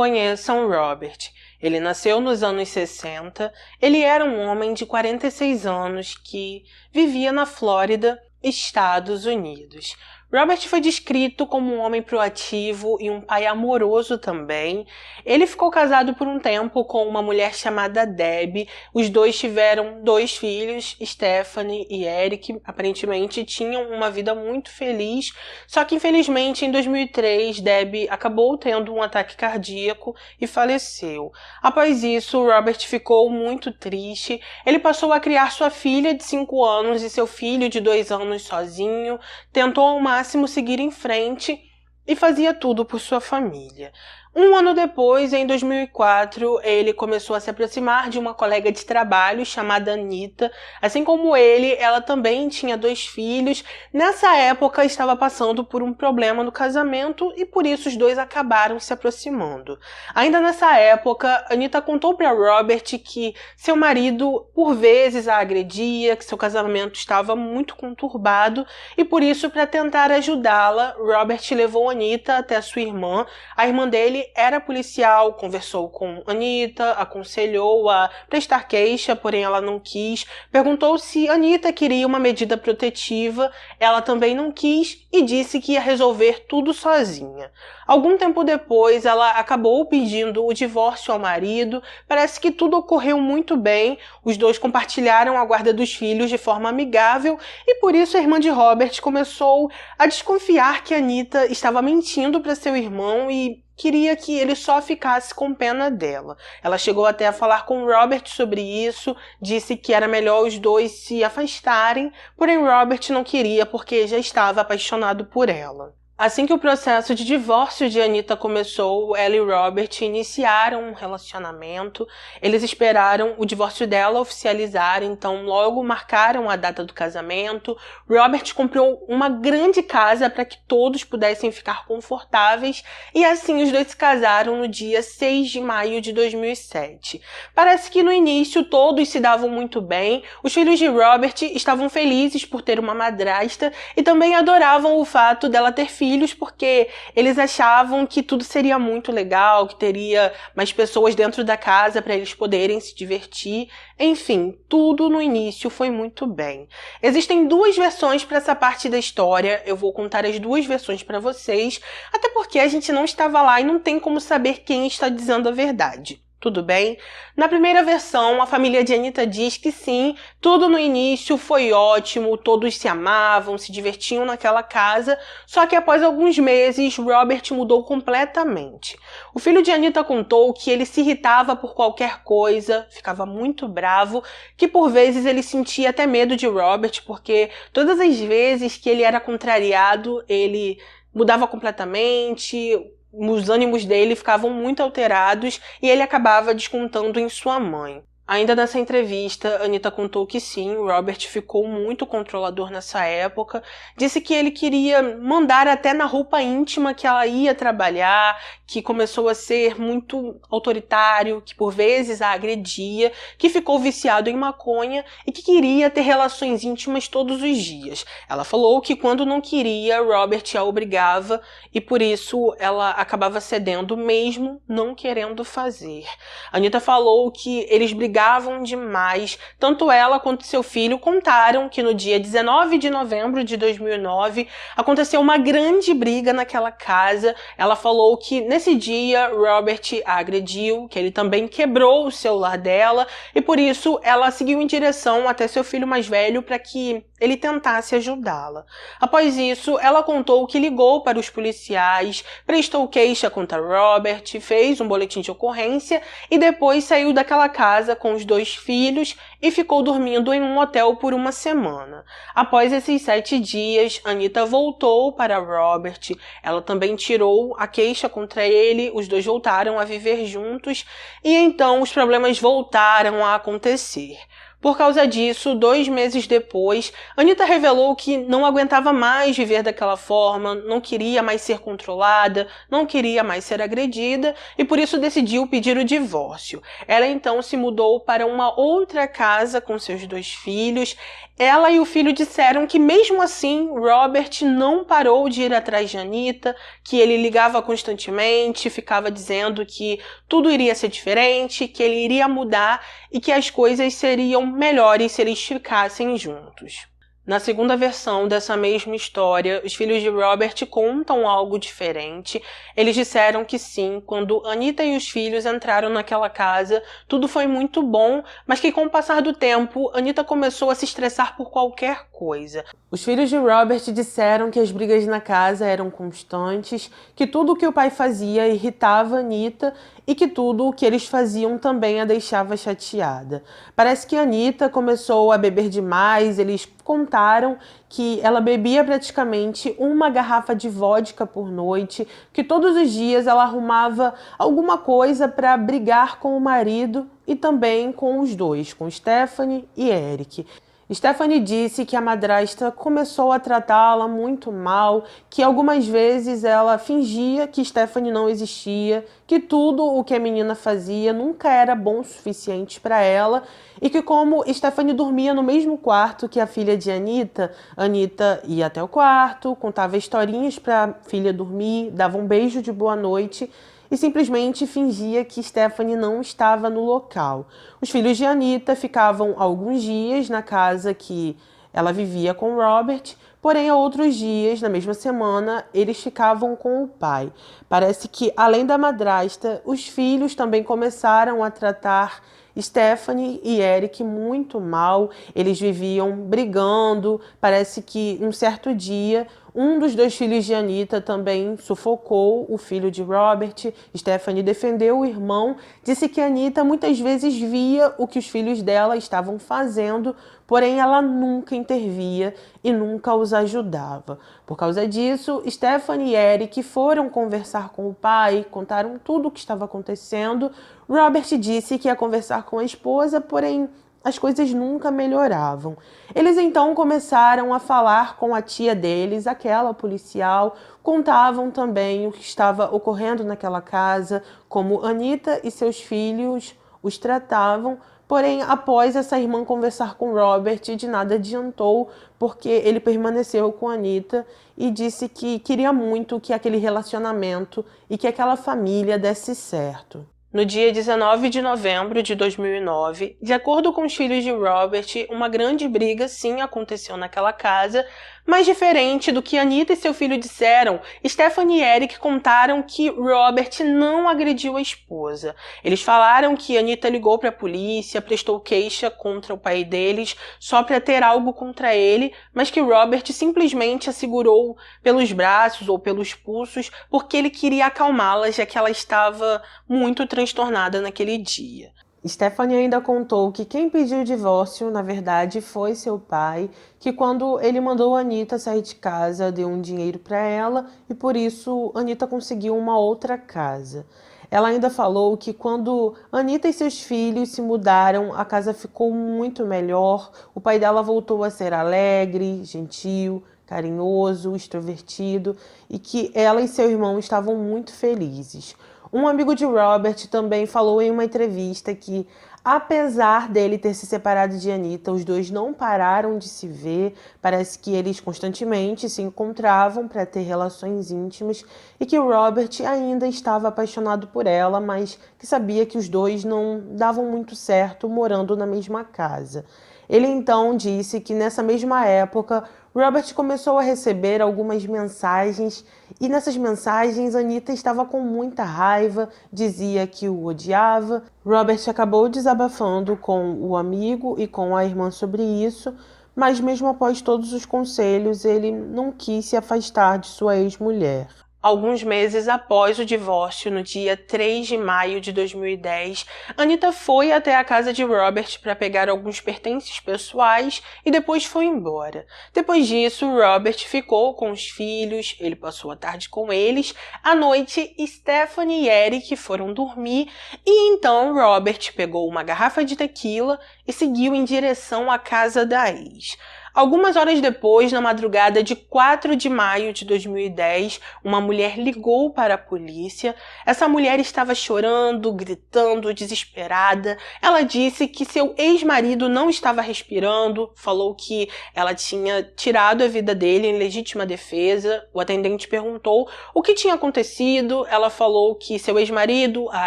conheçam Robert. Ele nasceu nos anos 60, ele era um homem de 46 anos que vivia na Flórida, Estados Unidos. Robert foi descrito como um homem proativo e um pai amoroso também. Ele ficou casado por um tempo com uma mulher chamada Debbie. Os dois tiveram 2 filhos, Stephanie e Eric. Aparentemente tinham uma vida muito feliz, só que infelizmente em 2003 Debbie acabou tendo um ataque cardíaco e faleceu. Após isso, Robert ficou muito triste. Ele passou a criar sua filha de 5 anos e seu filho de 2 anos sozinho, tentou ao máximo seguir em frente e fazia tudo por sua família. Um ano depois, em 2004, ele começou a se aproximar de uma colega de trabalho chamada Anita. Assim como ele, ela também tinha 2 filhos. Nessa época, estava passando por um problema no casamento e por isso os dois acabaram se aproximando. Ainda nessa época, Anita contou para Robert que seu marido, por vezes, a agredia, que seu casamento estava muito conturbado e por isso, para tentar ajudá-la, Robert levou Anita até a sua irmã. A irmã dele era policial, conversou com Anita, aconselhou a prestar queixa, porém ela não quis. Perguntou se Anita queria uma medida protetiva, ela também não quis e disse que ia resolver tudo sozinha. Algum tempo depois, ela acabou pedindo o divórcio ao marido. Parece que tudo ocorreu muito bem, os dois compartilharam a guarda dos filhos de forma amigável e por isso a irmã de Robert começou a desconfiar que Anita estava mentindo para seu irmão e queria que ele só ficasse com pena dela. Ela chegou até a falar com Robert sobre isso, disse que era melhor os dois se afastarem, porém Robert não queria porque já estava apaixonado por ela. Assim que o processo de divórcio de Anita começou, ela e Robert iniciaram um relacionamento. Eles esperaram o divórcio dela oficializar, então logo marcaram a data do casamento. Robert comprou uma grande casa para que todos pudessem ficar confortáveis e assim os dois se casaram no dia 6 de maio de 2007. Parece que no início todos se davam muito bem. Os filhos de Robert estavam felizes por ter uma madrasta e também adoravam o fato dela ter filhos porque eles achavam que tudo seria muito legal, que teria mais pessoas dentro da casa para eles poderem se divertir. Enfim, tudo no início foi muito bem. Existem 2 versões para essa parte da história, eu vou contar as 2 versões para vocês, até porque a gente não estava lá e não tem como saber quem está dizendo a verdade. Tudo bem? Na primeira versão, a família de Anita diz que sim, tudo no início foi ótimo, todos se amavam, se divertiam naquela casa, só que após alguns meses, Robert mudou completamente. O filho de Anita contou que ele se irritava por qualquer coisa, ficava muito bravo, que por vezes ele sentia até medo de Robert, porque todas as vezes que ele era contrariado, ele mudava completamente, os ânimos dele ficavam muito alterados e ele acabava descontando em sua mãe. Ainda nessa entrevista, Anita contou que sim, Robert ficou muito controlador nessa época, disse que ele queria mandar até na roupa íntima que ela ia trabalhar, que começou a ser muito autoritário, que por vezes a agredia, que ficou viciado em maconha e que queria ter relações íntimas todos os dias. Ela falou que quando não queria, Robert a obrigava e por isso ela acabava cedendo mesmo não querendo fazer. Anita falou que eles brigavam demais, tanto ela quanto seu filho contaram que no dia 19 de novembro de 2009 aconteceu uma grande briga naquela casa. Ela falou que nesse dia Robert a agrediu, que ele também quebrou o celular dela e por isso ela seguiu em direção até seu filho mais velho para que ele tentasse ajudá-la. Após isso, ela contou que ligou para os policiais, prestou queixa contra Robert, fez um boletim de ocorrência e depois saiu daquela casa com os 2 filhos e ficou dormindo em um hotel por uma semana. Após esses 7 dias, Anita voltou para Robert. Ela também tirou a queixa contra ele, os dois voltaram a viver juntos e então os problemas voltaram a acontecer. Por causa disso, 2 meses depois, Anitta revelou que não aguentava mais viver daquela forma, não queria mais ser controlada, não queria mais ser agredida e por isso decidiu pedir o divórcio. Ela então se mudou para uma outra casa com seus 2 filhos. Ela e o filho disseram que mesmo assim, Robert não parou de ir atrás de Anitta, que ele ligava constantemente, ficava dizendo que tudo iria ser diferente, que ele iria mudar e que as coisas seriam melhores se eles ficassem juntos. Na segunda versão dessa mesma história, os filhos de Robert contam algo diferente. Eles disseram que sim, quando Anitta e os filhos entraram naquela casa, tudo foi muito bom, mas que com o passar do tempo, Anitta começou a se estressar por qualquer coisa. Os filhos de Robert disseram que as brigas na casa eram constantes, que tudo o que o pai fazia irritava Anitta e que tudo o que eles faziam também a deixava chateada. Parece que Anitta começou a beber demais, eles contaram que ela bebia praticamente uma garrafa de vodka por noite, que todos os dias ela arrumava alguma coisa para brigar com o marido e também com os dois, com Stephanie e Eric. Stephanie disse que a madrasta começou a tratá-la muito mal, que algumas vezes ela fingia que Stephanie não existia, que tudo o que a menina fazia nunca era bom o suficiente para ela e que como Stephanie dormia no mesmo quarto que a filha de Anitta, Anitta ia até o quarto, contava historinhas para a filha dormir, dava um beijo de boa noite e simplesmente fingia que Stephanie não estava no local. Os filhos de Anitta ficavam alguns dias na casa que ela vivia com Robert, porém, a outros dias, na mesma semana, eles ficavam com o pai. Parece que, além da madrasta, os filhos também começaram a tratar Stephanie e Eric muito mal, eles viviam brigando, parece que um certo dia um dos 2 filhos de Anitta também sufocou o filho de Robert. Stephanie defendeu o irmão, disse que Anitta muitas vezes via o que os filhos dela estavam fazendo, porém ela nunca intervia e nunca os ajudava. Por causa disso, Stephanie e Eric foram conversar com o pai, contaram tudo o que estava acontecendo. Robert disse que ia conversar com a esposa, porém as coisas nunca melhoravam. Eles então começaram a falar com a tia deles, aquela policial, contavam também o que estava ocorrendo naquela casa, como Anitta e seus filhos os tratavam, porém, após essa irmã conversar com Robert, de nada adiantou, porque ele permaneceu com Anitta e disse que queria muito que aquele relacionamento e que aquela família desse certo. No dia 19 de novembro de 2009, de acordo com os filhos de Robert, uma grande briga sim aconteceu naquela casa, mas diferente do que Anitta e seu filho disseram, Stephanie e Eric contaram que Robert não agrediu a esposa. Eles falaram que Anitta ligou para a polícia, prestou queixa contra o pai deles só para ter algo contra ele, mas que Robert simplesmente a segurou pelos braços ou pelos pulsos porque ele queria acalmá-la, já que ela estava muito transtornada naquele dia. Stephanie ainda contou que quem pediu o divórcio, na verdade, foi seu pai, que quando ele mandou a Anitta sair de casa, deu um dinheiro para ela e por isso Anitta conseguiu uma outra casa. Ela ainda falou que quando Anitta e seus filhos se mudaram, a casa ficou muito melhor, o pai dela voltou a ser alegre, gentil, carinhoso, extrovertido e que ela e seu irmão estavam muito felizes. Um amigo de Robert também falou em uma entrevista que, apesar dele ter se separado de Anitta, os dois não pararam de se ver, parece que eles constantemente se encontravam para ter relações íntimas e que Robert ainda estava apaixonado por ela, mas que sabia que os dois não davam muito certo morando na mesma casa. Ele então disse que nessa mesma época Robert começou a receber algumas mensagens e nessas mensagens Anitta estava com muita raiva, dizia que o odiava. Robert acabou desabafando com o amigo e com a irmã sobre isso, mas mesmo após todos os conselhos, ele não quis se afastar de sua ex-mulher. Alguns meses após o divórcio, no dia 3 de maio de 2010, Anita foi até a casa de Robert para pegar alguns pertences pessoais e depois foi embora. Depois disso, Robert ficou com os filhos, ele passou a tarde com eles. À noite, Stephanie e Eric foram dormir e então Robert pegou uma garrafa de tequila e seguiu em direção à casa da ex. Algumas horas depois, na madrugada de 4 de maio de 2010, uma mulher ligou para a polícia. Essa mulher estava chorando, gritando, desesperada. Ela disse que seu ex-marido não estava respirando, falou que ela tinha tirado a vida dele em legítima defesa. O atendente perguntou o que tinha acontecido. Ela falou que seu ex-marido a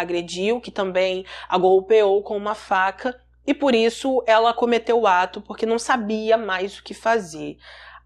agrediu, que também a golpeou com uma faca. E por isso ela cometeu o ato, porque não sabia mais o que fazer.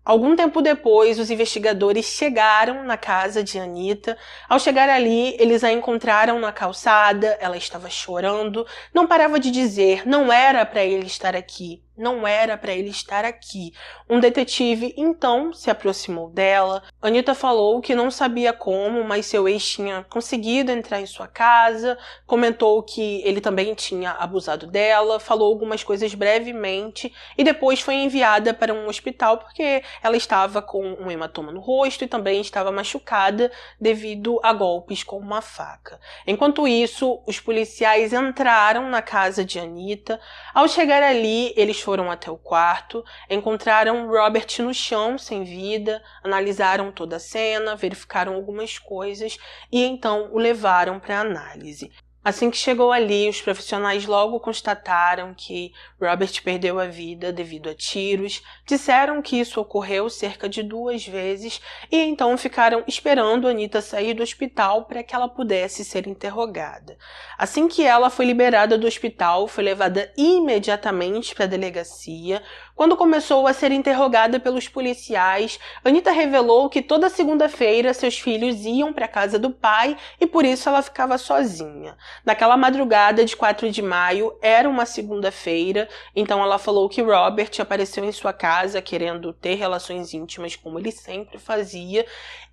Algum tempo depois, os investigadores chegaram na casa de Anita. Ao chegar ali, eles a encontraram na calçada, ela estava chorando, não parava de dizer, não era para ele estar aqui. Não era para ele estar aqui. Um detetive, então, se aproximou dela. Anita falou que não sabia como, mas seu ex tinha conseguido entrar em sua casa, comentou que ele também tinha abusado dela, falou algumas coisas brevemente e depois foi enviada para um hospital porque ela estava com um hematoma no rosto e também estava machucada devido a golpes com uma faca. Enquanto isso, os policiais entraram na casa de Anita. Ao chegar ali, eles foram até o quarto, encontraram Robert no chão, sem vida, analisaram toda a cena, verificaram algumas coisas e então o levaram para análise. Assim que chegou ali, os profissionais logo constataram que Robert perdeu a vida devido a tiros, disseram que isso ocorreu cerca de 2 vezes e então ficaram esperando Anita sair do hospital para que ela pudesse ser interrogada. Assim que ela foi liberada do hospital, foi levada imediatamente para a delegacia. Quando começou a ser interrogada pelos policiais, Anita revelou que toda segunda-feira seus filhos iam para a casa do pai e por isso ela ficava sozinha. Naquela madrugada de 4 de maio, era uma segunda-feira, então ela falou que Robert apareceu em sua casa querendo ter relações íntimas como ele sempre fazia,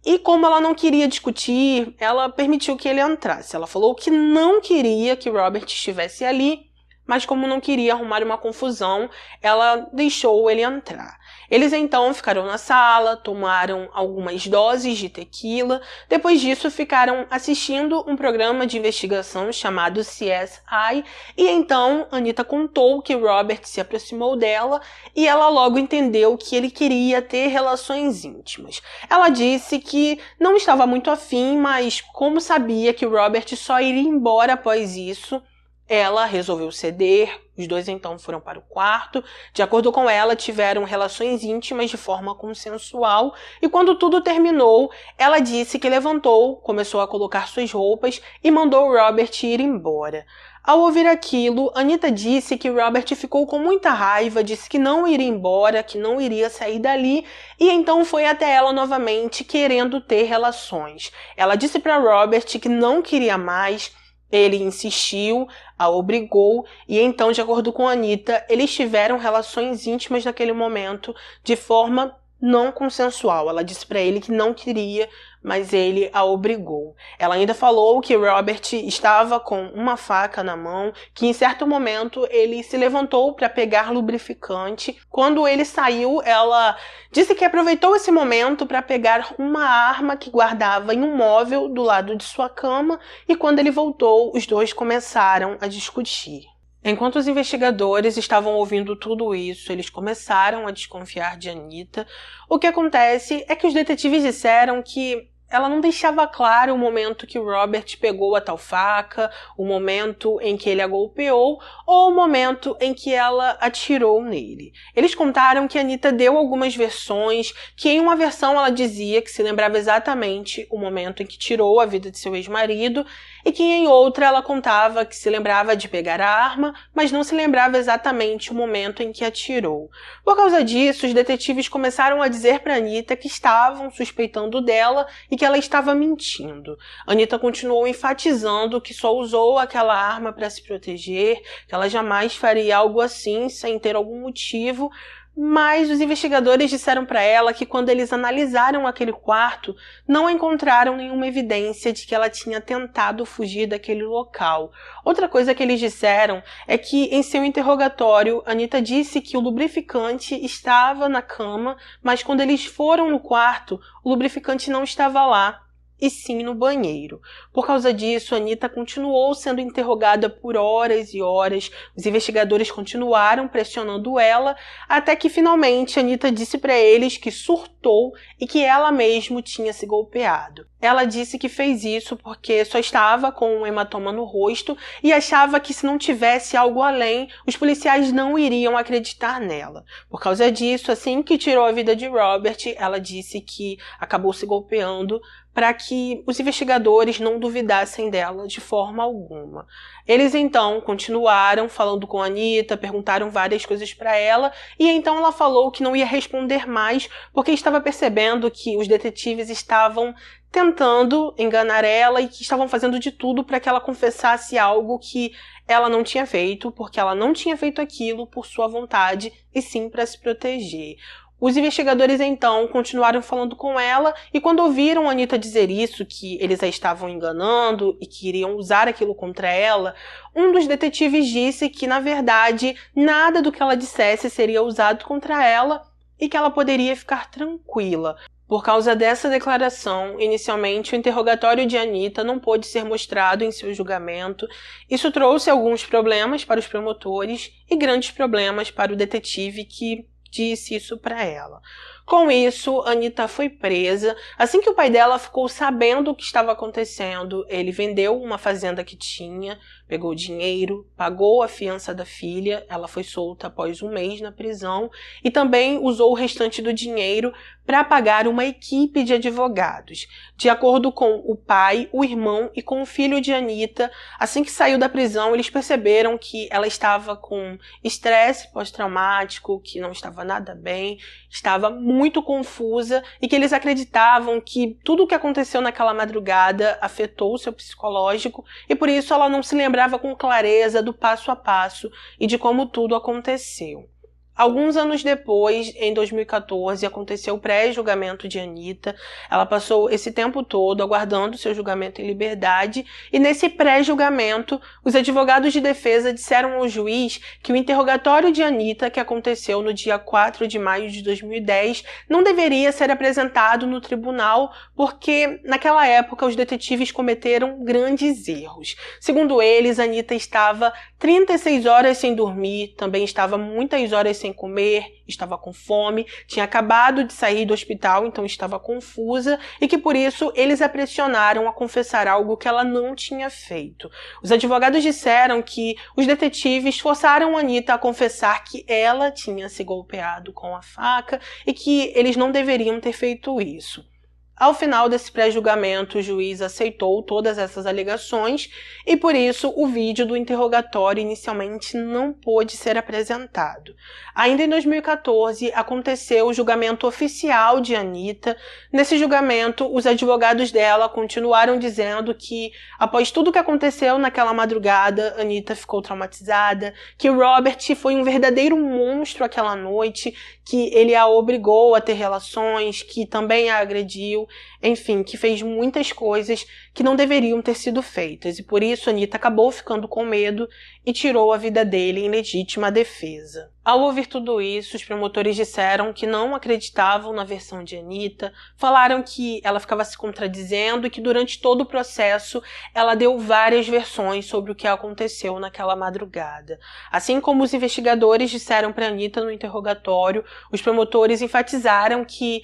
e como ela não queria discutir, ela permitiu que ele entrasse. Ela falou que não queria que Robert estivesse ali, mas como não queria arrumar uma confusão, ela deixou ele entrar. Eles então ficaram na sala, tomaram algumas doses de tequila, depois disso ficaram assistindo um programa de investigação chamado CSI, e então Anita contou que Robert se aproximou dela e ela logo entendeu que ele queria ter relações íntimas. Ela disse que não estava muito afim, mas como sabia que Robert só iria embora após isso, ela resolveu ceder. Os dois então foram para o quarto. De acordo com ela, tiveram relações íntimas de forma consensual e quando tudo terminou, ela disse que levantou, começou a colocar suas roupas e mandou Robert ir embora. Ao ouvir aquilo, Anita disse que Robert ficou com muita raiva, disse que não iria embora, que não iria sair dali e então foi até ela novamente querendo ter relações. Ela disse para Robert que não queria mais. Ele insistiu, a obrigou e então, de acordo com Anita, eles tiveram relações íntimas naquele momento de forma não consensual. Ela disse para ele que não queria, mas ele a obrigou. Ela ainda falou que Robert estava com uma faca na mão, que em certo momento ele se levantou para pegar lubrificante. Quando ele saiu, ela disse que aproveitou esse momento para pegar uma arma que guardava em um móvel do lado de sua cama e quando ele voltou, os dois começaram a discutir. Enquanto os investigadores estavam ouvindo tudo isso, eles começaram a desconfiar de Anita. O que acontece é que os detetives disseram que ela não deixava claro o momento que Robert pegou a tal faca, o momento em que ele a golpeou ou o momento em que ela atirou nele. Eles contaram que Anita deu algumas versões, que em uma versão ela dizia que se lembrava exatamente o momento em que tirou a vida de seu ex-marido e que em outra ela contava que se lembrava de pegar a arma, mas não se lembrava exatamente o momento em que atirou. Por causa disso, os detetives começaram a dizer para Anita que estavam suspeitando dela e que ela estava mentindo. Anita continuou enfatizando que só usou aquela arma para se proteger, que ela jamais faria algo assim sem ter algum motivo, mas os investigadores disseram para ela que quando eles analisaram aquele quarto, não encontraram nenhuma evidência de que ela tinha tentado fugir daquele local. Outra coisa que eles disseram é que em seu interrogatório, Anita disse que o lubrificante estava na cama, mas quando eles foram no quarto, o lubrificante não estava lá, e sim no banheiro. Por causa disso, Anita continuou sendo interrogada por horas e horas. Os investigadores continuaram pressionando ela, até que finalmente Anita disse para eles que surtou e que ela mesma tinha se golpeado. Ela disse que fez isso porque só estava com um hematoma no rosto e achava que se não tivesse algo além, os policiais não iriam acreditar nela. Por causa disso, assim que tirou a vida de Robert, ela disse que acabou se golpeando para que os investigadores não duvidassem dela de forma alguma. Eles então continuaram falando com a Anita, perguntaram várias coisas para ela, e então ela falou que não ia responder mais porque estava percebendo que os detetives estavam tentando enganar ela e que estavam fazendo de tudo para que ela confessasse algo que ela não tinha feito, porque ela não tinha feito aquilo por sua vontade e sim para se proteger. Os investigadores, então, continuaram falando com ela e quando ouviram a Anita dizer isso, que eles a estavam enganando e que iriam usar aquilo contra ela, um dos detetives disse que, na verdade, nada do que ela dissesse seria usado contra ela e que ela poderia ficar tranquila. Por causa dessa declaração, inicialmente o interrogatório de Anita não pôde ser mostrado em seu julgamento. Isso trouxe alguns problemas para os promotores e grandes problemas para o detetive que disse isso para ela. Com isso, Anita foi presa. Assim que o pai dela ficou sabendo o que estava acontecendo, ele vendeu uma fazenda que tinha, pegou dinheiro, pagou a fiança da filha, ela foi solta após um mês na prisão e também usou o restante do dinheiro para pagar uma equipe de advogados. De acordo com o pai, o irmão e com o filho de Anita, assim que saiu da prisão, eles perceberam que ela estava com estresse pós-traumático, que não estava nada bem, estava muito confusa e que eles acreditavam que tudo o que aconteceu naquela madrugada afetou o seu psicológico e por isso ela não se lembrava com clareza do passo a passo e de como tudo aconteceu. Alguns anos depois, em 2014, aconteceu o pré-julgamento de Anita. Ela passou esse tempo todo aguardando seu julgamento em liberdade e nesse pré-julgamento, os advogados de defesa disseram ao juiz que o interrogatório de Anita, que aconteceu no dia 4 de maio de 2010, não deveria ser apresentado no tribunal porque, naquela época, os detetives cometeram grandes erros. Segundo eles, Anita estava 36 horas sem dormir, também estava muitas horas sem comer, estava com fome, tinha acabado de sair do hospital, então estava confusa e que por isso eles a pressionaram a confessar algo que ela não tinha feito. Os advogados disseram que os detetives forçaram a Anita a confessar que ela tinha se golpeado com a faca e que eles não deveriam ter feito isso. Ao final desse pré-julgamento, o juiz aceitou todas essas alegações e, por isso, o vídeo do interrogatório inicialmente não pôde ser apresentado. Ainda em 2014, aconteceu o julgamento oficial de Anita. Nesse julgamento, os advogados dela continuaram dizendo que, após tudo o que aconteceu naquela madrugada, Anita ficou traumatizada, que Robert foi um verdadeiro monstro aquela noite, que ele a obrigou a ter relações, que também a agrediu, enfim, que fez muitas coisas que não deveriam ter sido feitas. E por isso Anita acabou ficando com medo e tirou a vida dele em legítima defesa. Ao ouvir tudo isso, os promotores disseram que não acreditavam na versão de Anita, falaram que ela ficava se contradizendo e que durante todo o processo ela deu várias versões sobre o que aconteceu naquela madrugada. Assim como os investigadores disseram para Anita no interrogatório, os promotores enfatizaram que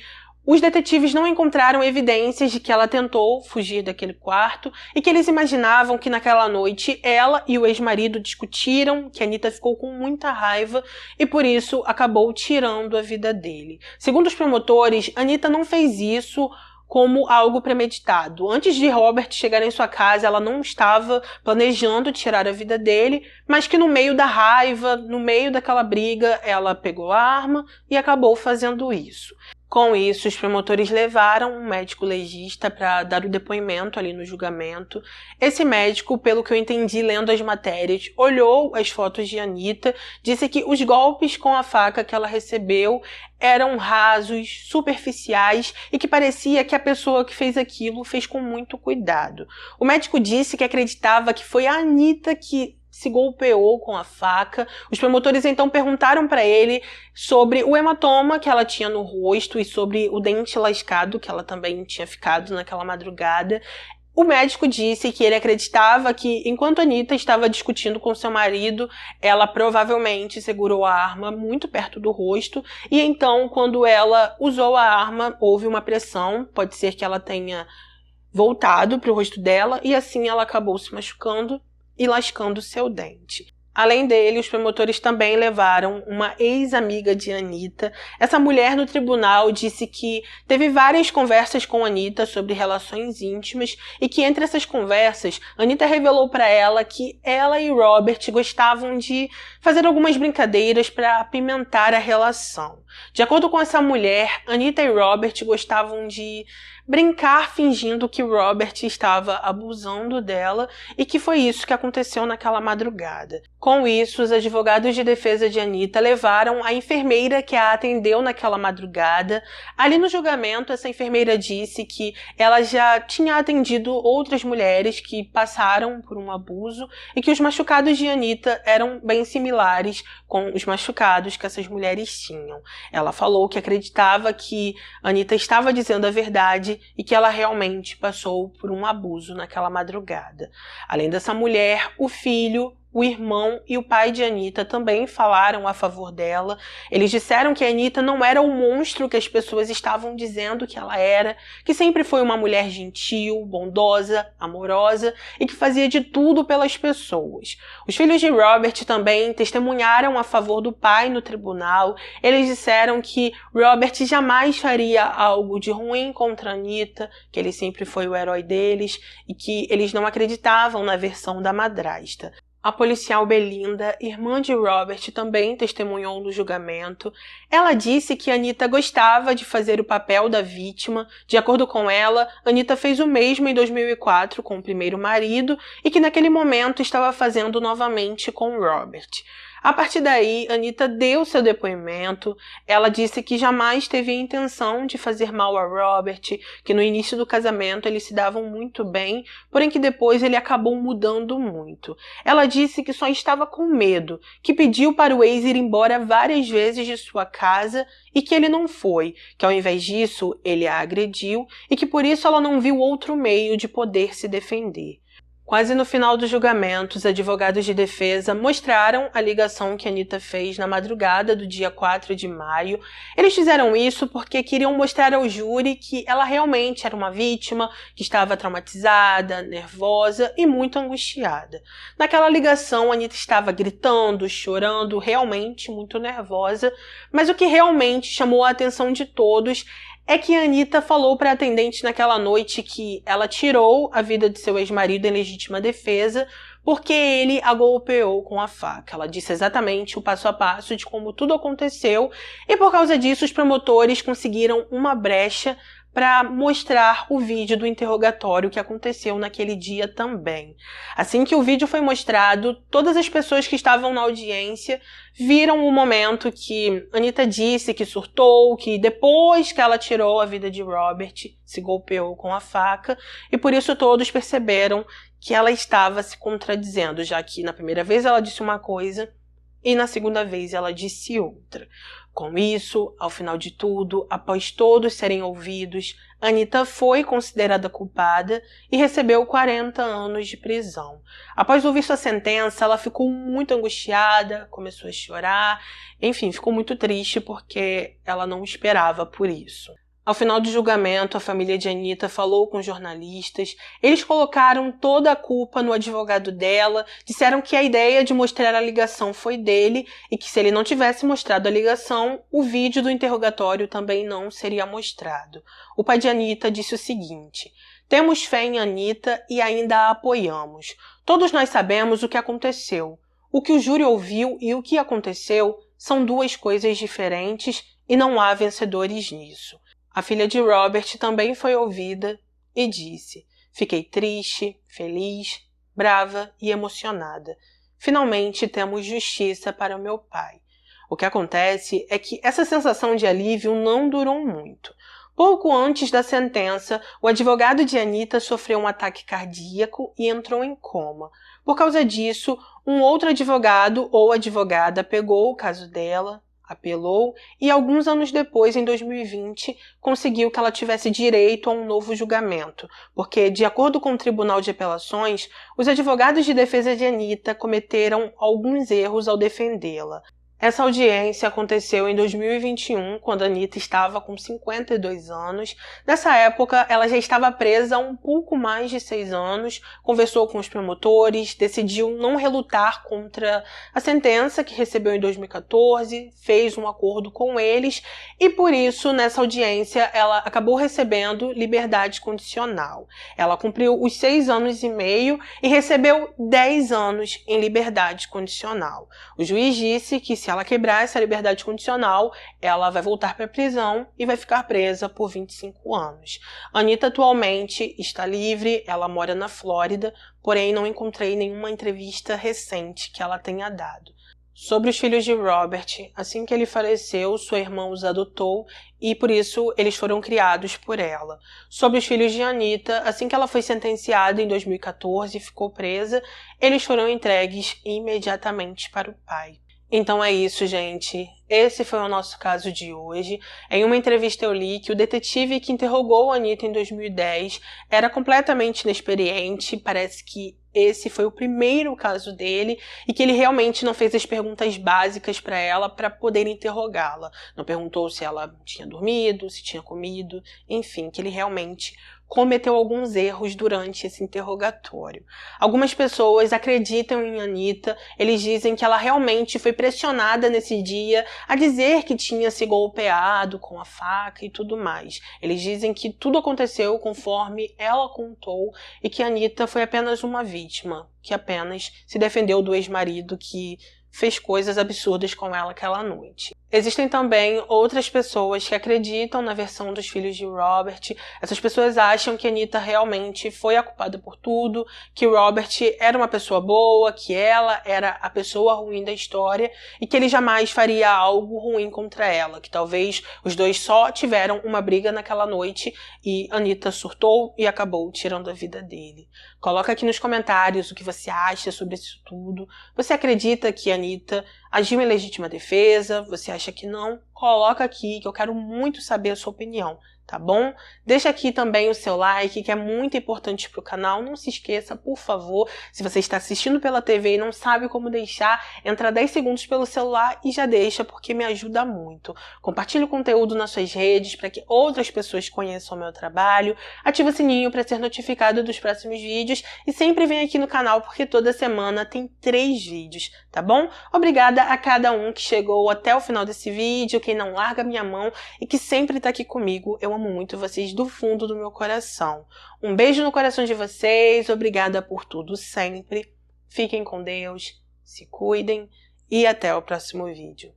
os detetives não encontraram evidências de que ela tentou fugir daquele quarto e que eles imaginavam que naquela noite ela e o ex-marido discutiram, que Anita ficou com muita raiva e por isso acabou tirando a vida dele. Segundo os promotores, Anita não fez isso como algo premeditado. Antes de Robert chegar em sua casa, ela não estava planejando tirar a vida dele, mas que no meio da raiva, no meio daquela briga, ela pegou a arma e acabou fazendo isso. Com isso, os promotores levaram um médico legista para dar o depoimento ali no julgamento. Esse médico, pelo que eu entendi lendo as matérias, olhou as fotos de Anitta, disse que os golpes com a faca que ela recebeu eram rasos, superficiais e que parecia que a pessoa que fez aquilo fez com muito cuidado. O médico disse que acreditava que foi a Anitta que se golpeou com a faca. Os promotores então perguntaram para ele sobre o hematoma que ela tinha no rosto e sobre o dente lascado que ela também tinha ficado naquela madrugada. O médico disse que ele acreditava que, enquanto Anitta estava discutindo com seu marido, ela provavelmente segurou a arma muito perto do rosto e então, quando ela usou a arma, houve uma pressão, pode ser que ela tenha voltado para o rosto dela e assim ela acabou se machucando e lascando seu dente. Além dele, os promotores também levaram uma ex-amiga de Anitta. Essa mulher no tribunal disse que teve várias conversas com Anitta sobre relações íntimas e que entre essas conversas, Anitta revelou para ela que ela e Robert gostavam de fazer algumas brincadeiras para apimentar a relação. De acordo com essa mulher, Anitta e Robert gostavam de brincar fingindo que Robert estava abusando dela e que foi isso que aconteceu naquela madrugada. Com isso, os advogados de defesa de Anitta levaram a enfermeira que a atendeu naquela madrugada. Ali no julgamento, essa enfermeira disse que ela já tinha atendido outras mulheres que passaram por um abuso e que os machucados de Anitta eram bem similares com os machucados que essas mulheres tinham. Ela falou que acreditava que Anitta estava dizendo a verdade e que ela realmente passou por um abuso naquela madrugada. Além dessa mulher, o filho, o irmão e o pai de Anitta também falaram a favor dela. Eles disseram que a Anitta não era o monstro que as pessoas estavam dizendo que ela era, que sempre foi uma mulher gentil, bondosa, amorosa e que fazia de tudo pelas pessoas. Os filhos de Robert também testemunharam a favor do pai no tribunal. Eles disseram que Robert jamais faria algo de ruim contra a Anitta, que ele sempre foi o herói deles e que eles não acreditavam na versão da madrasta. A policial Belinda, irmã de Robert, também testemunhou no julgamento. Ela disse que Anitta gostava de fazer o papel da vítima. De acordo com ela, Anitta fez o mesmo em 2004 com o primeiro marido e que naquele momento estava fazendo novamente com Robert. A partir daí, Anitta deu seu depoimento. Ela disse que jamais teve a intenção de fazer mal a Robert, que no início do casamento eles se davam muito bem, porém que depois ele acabou mudando muito. Ela disse que só estava com medo, que pediu para o ex ir embora várias vezes de sua casa e que ele não foi, que ao invés disso ele a agrediu e que por isso ela não viu outro meio de poder se defender. Quase no final do julgamento, os advogados de defesa mostraram a ligação que Anitta fez na madrugada do dia 4 de maio. Eles fizeram isso porque queriam mostrar ao júri que ela realmente era uma vítima, que estava traumatizada, nervosa e muito angustiada. Naquela ligação, Anitta estava gritando, chorando, realmente muito nervosa, mas o que realmente chamou a atenção de todos é que a Anitta falou para a atendente naquela noite que ela tirou a vida de seu ex-marido em legítima defesa porque ele a golpeou com a faca. Ela disse exatamente o passo a passo de como tudo aconteceu e por causa disso os promotores conseguiram uma brecha para mostrar o vídeo do interrogatório que aconteceu naquele dia também. Assim que o vídeo foi mostrado, todas as pessoas que estavam na audiência viram o momento que Anitta disse que surtou, que depois que ela tirou a vida de Robert, se golpeou com a faca, e por isso todos perceberam que ela estava se contradizendo, já que na primeira vez ela disse uma coisa e na segunda vez ela disse outra. Com isso, ao final de tudo, após todos serem ouvidos, Anitta foi considerada culpada e recebeu 40 anos de prisão. Após ouvir sua sentença, ela ficou muito angustiada, começou a chorar, enfim, ficou muito triste porque ela não esperava por isso. Ao final do julgamento, a família de Anitta falou com jornalistas. Eles colocaram toda a culpa no advogado dela, disseram que a ideia de mostrar a ligação foi dele e que se ele não tivesse mostrado a ligação, o vídeo do interrogatório também não seria mostrado. O pai de Anitta disse o seguinte: "Temos fé em Anitta e ainda a apoiamos. Todos nós sabemos o que aconteceu. O que o júri ouviu e o que aconteceu são duas coisas diferentes e não há vencedores nisso. A filha de Robert também foi ouvida e disse: "Fiquei triste, feliz, brava e emocionada. Finalmente temos justiça para o meu pai." O que acontece é que essa sensação de alívio não durou muito. Pouco antes da sentença, o advogado de Anitta sofreu um ataque cardíaco e entrou em coma. Por causa disso, um outro advogado ou advogada pegou o caso dela, apelou e alguns anos depois, em 2020, conseguiu que ela tivesse direito a um novo julgamento, porque, de acordo com o Tribunal de Apelações, os advogados de defesa de Anitta cometeram alguns erros ao defendê-la. Essa audiência aconteceu em 2021, quando a Anitta estava com 52 anos. Nessa época, ela já estava presa há um pouco mais de 6 anos, conversou com os promotores, decidiu não relutar contra a sentença que recebeu em 2014, fez um acordo com eles e, por isso, nessa audiência, ela acabou recebendo liberdade condicional. Ela cumpriu os 6 anos e meio e recebeu 10 anos em liberdade condicional. O juiz disse que se ela quebrar essa liberdade condicional, ela vai voltar para a prisão e vai ficar presa por 25 anos. A Anitta atualmente está livre, ela mora na Flórida, porém não encontrei nenhuma entrevista recente que ela tenha dado. Sobre os filhos de Robert, assim que ele faleceu, sua irmã os adotou e por isso eles foram criados por ela. Sobre os filhos de Anitta, assim que ela foi sentenciada em 2014 e ficou presa, eles foram entregues imediatamente para o pai. Então é isso, gente. Esse foi o nosso caso de hoje. Em uma entrevista eu li que o detetive que interrogou a Anitta em 2010 era completamente inexperiente, parece que esse foi o primeiro caso dele e que ele realmente não fez as perguntas básicas para ela para poder interrogá-la. Não perguntou se ela tinha dormido, se tinha comido, enfim, que ele realmente cometeu alguns erros durante esse interrogatório. Algumas pessoas acreditam em Anitta, eles dizem que ela realmente foi pressionada nesse dia a dizer que tinha se golpeado com a faca e tudo mais. Eles dizem que tudo aconteceu conforme ela contou e que Anitta foi apenas uma vítima, que apenas se defendeu do ex-marido que fez coisas absurdas com ela aquela noite. Existem também outras pessoas que acreditam na versão dos filhos de Robert. Essas pessoas acham que Anitta realmente foi a culpada por tudo, que Robert era uma pessoa boa, que ela era a pessoa ruim da história e que ele jamais faria algo ruim contra ela, que talvez os dois só tiveram uma briga naquela noite e Anitta surtou e acabou tirando a vida dele. Coloca aqui nos comentários o que você acha sobre isso tudo. Você acredita que Anitta agiu em legítima defesa? Você acha que não? Coloca aqui que eu quero muito saber a sua opinião, tá bom? Deixa aqui também o seu like, que é muito importante para o canal. Não se esqueça, por favor, se você está assistindo pela TV e não sabe como deixar, entra 10 segundos pelo celular e já deixa, porque me ajuda muito. Compartilhe o conteúdo nas suas redes para que outras pessoas conheçam o meu trabalho. Ativa o sininho para ser notificado dos próximos vídeos e sempre vem aqui no canal, porque toda semana tem 3 vídeos, tá bom? Obrigada a cada um que chegou até o final desse vídeo, quem não larga minha mão e que sempre tá aqui comigo. Eu amo muito vocês do fundo do meu coração. Um beijo no coração de vocês, obrigada por tudo sempre. Fiquem com Deus, se cuidem e até o próximo vídeo.